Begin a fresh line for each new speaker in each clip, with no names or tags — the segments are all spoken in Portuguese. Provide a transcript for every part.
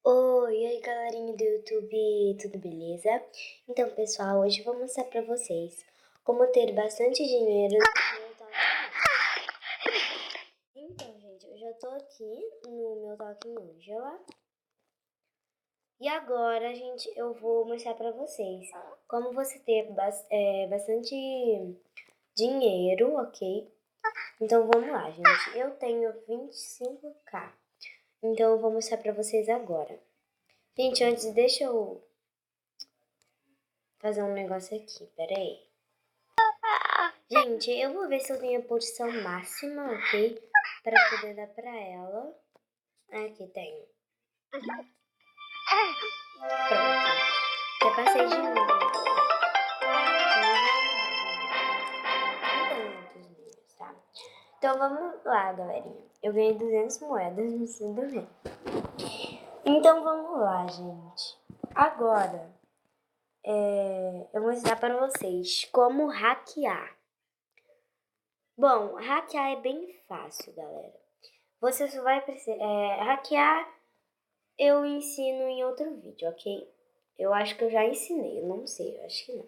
Oi, e aí galerinha do YouTube, tudo beleza? Então pessoal, hoje eu vou mostrar pra vocês como ter bastante dinheiro no meu Toque. Então gente, eu já tô aqui no meu Toque Angela. E agora, gente, eu vou mostrar pra vocês como você ter bastante dinheiro, ok? Então vamos lá, gente. Eu tenho 25k. Então eu vou mostrar pra vocês agora. Gente, antes deixa eu fazer um negócio aqui, pera aí. Gente, eu vou ver se eu tenho a porção máxima, ok? Pra poder dar pra ela. Aqui tenho. Pronto. Já passei de nível. Não tem muitos níveis, tá? Então vamos lá, galerinha. Eu ganhei 200 moedas no tudo bem. Então vamos lá, gente. Agora, eu vou ensinar para vocês como hackear. Bom, hackear é bem fácil, galera. Você só vai precisar... hackear eu ensino em outro vídeo, ok? Eu acho que eu já ensinei, eu não sei, eu acho que não.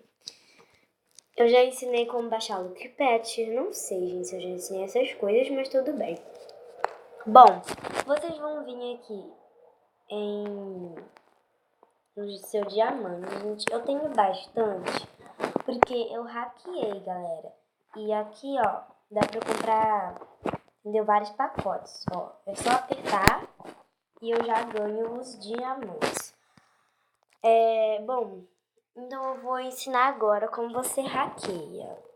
Eu já ensinei como baixar o Lookpad, não sei, gente, se eu já ensinei essas coisas, mas tudo bem. Bom, vocês vão vir aqui no seu diamante, gente. Eu tenho bastante, porque eu hackeei, galera. E aqui, ó, dá pra comprar, entendeu? Vários pacotes, ó. É só apertar e eu já ganho os diamantes. Bom, então eu vou ensinar agora como você hackeia.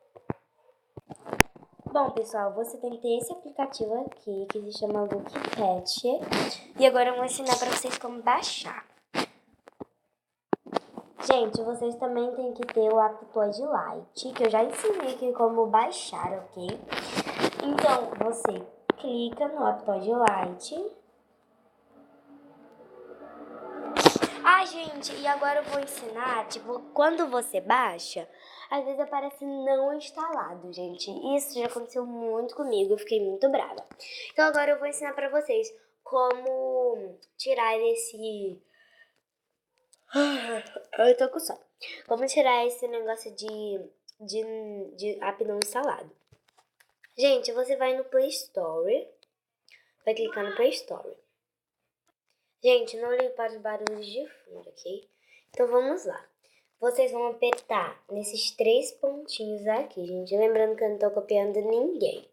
Bom, pessoal, você tem que ter esse aplicativo aqui, que se chama Lookpad. E agora eu vou ensinar para vocês como baixar. Gente, vocês também têm que ter o Aptoide Lite, que eu já ensinei aqui como baixar, ok? Então, você clica no Aptoide Lite. Ah, gente, e agora eu vou ensinar, tipo, quando você baixa, às vezes aparece não instalado, gente. Isso já aconteceu muito comigo, eu fiquei muito brava. Então agora eu vou ensinar pra vocês como tirar esse... Eu tô com sono. Como tirar esse negócio de app não instalado. Gente, você vai no Play Store, vai clicar no Play Store. Gente, não ligue para os barulhos de fundo, ok? Então vamos lá. Vocês vão apertar nesses 3 pontinhos aqui, gente. Lembrando que eu não tô copiando ninguém.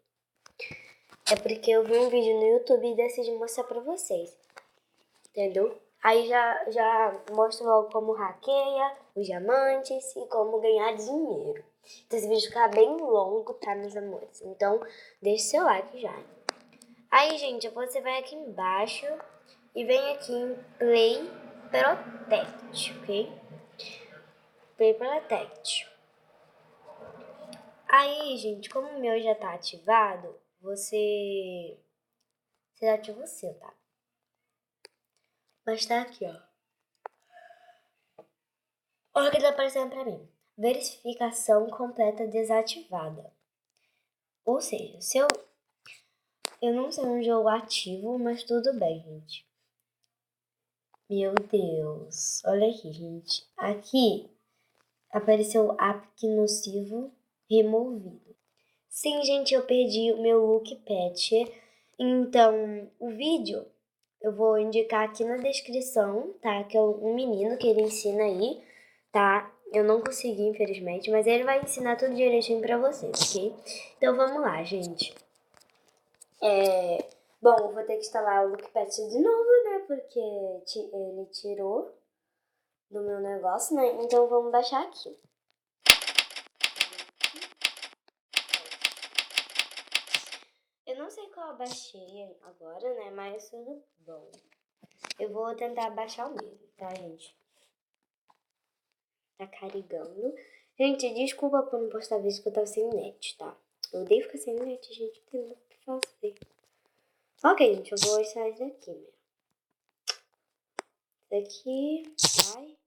É porque eu vi um vídeo no YouTube e decidi mostrar pra vocês. Entendeu? Aí já mostro logo como hackeia os diamantes e como ganhar dinheiro. Então esse vídeo ficar bem longo, tá, meus amores? Então deixe seu like já. Aí, gente, você vai aqui embaixo e vem aqui em Play Protect, ok? Play Protect. Aí, gente, como o meu já tá ativado, você ativa o seu, tá? Mas tá aqui, ó. Olha o que tá aparecendo pra mim. Verificação completa desativada. Ou seja, se eu não sei onde eu ativo, mas tudo bem, gente. Meu Deus. Olha aqui, gente. Aqui apareceu app nocivo removido. Sim, gente, eu perdi o meu Lookpad. Então, o vídeo eu vou indicar aqui na descrição, tá? Que é um menino que ele ensina aí, tá? Eu não consegui, infelizmente, mas ele vai ensinar tudo direitinho pra vocês, ok? Então, vamos lá, gente. Bom, eu vou ter que instalar o Lookpad de novo, né? Porque ele tirou do meu negócio, né? Então, vamos baixar aqui. Eu não sei qual eu baixei agora, né? Mas tudo bom. Eu vou tentar baixar o mesmo, tá, gente? Tá carregando. Gente, desculpa por não postar vídeo que eu tava sem net, tá? Eu odeio ficar sem net, gente. Não tem nada pra fazer. Ok, gente, eu vou instalar isso daqui mesmo. Isso daqui. Vai.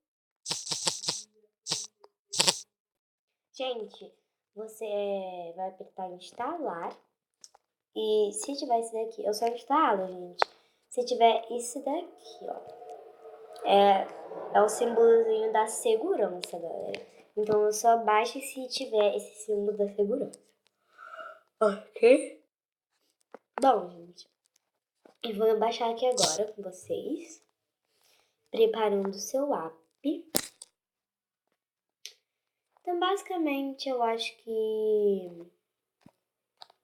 Gente, você vai apertar em instalar. E se tiver esse daqui, eu só instalo, gente. Se tiver isso daqui, ó. É o símbolozinho da segurança, galera. Então eu só baixo se tiver esse símbolo da segurança. Ok? Bom, gente, eu vou baixar aqui agora com vocês. Preparando o seu app. Então, basicamente, eu acho que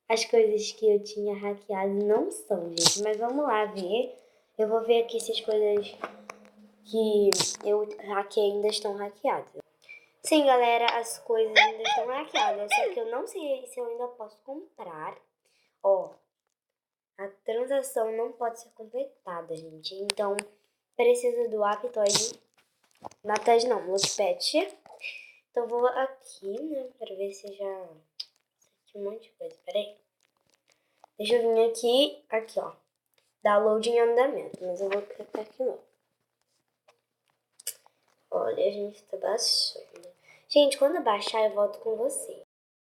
as coisas que eu tinha hackeado não são, gente. Mas vamos lá ver. Eu vou ver aqui se as coisas que eu hackei ainda estão hackeadas. Sim, galera, as coisas ainda estão hackeadas. Só que eu não sei se eu ainda posso comprar. Ó, a transação não pode ser completada, gente. Então, precisa do Aptoide. Aptoide não, Lookpad. Então, vou aqui, né, pra ver se já... Aqui um monte de coisa, peraí. Deixa eu vir aqui, ó. Download em andamento, mas eu vou clicar aqui não. Olha, a gente tá baixando. Gente, quando baixar, eu volto com vocês.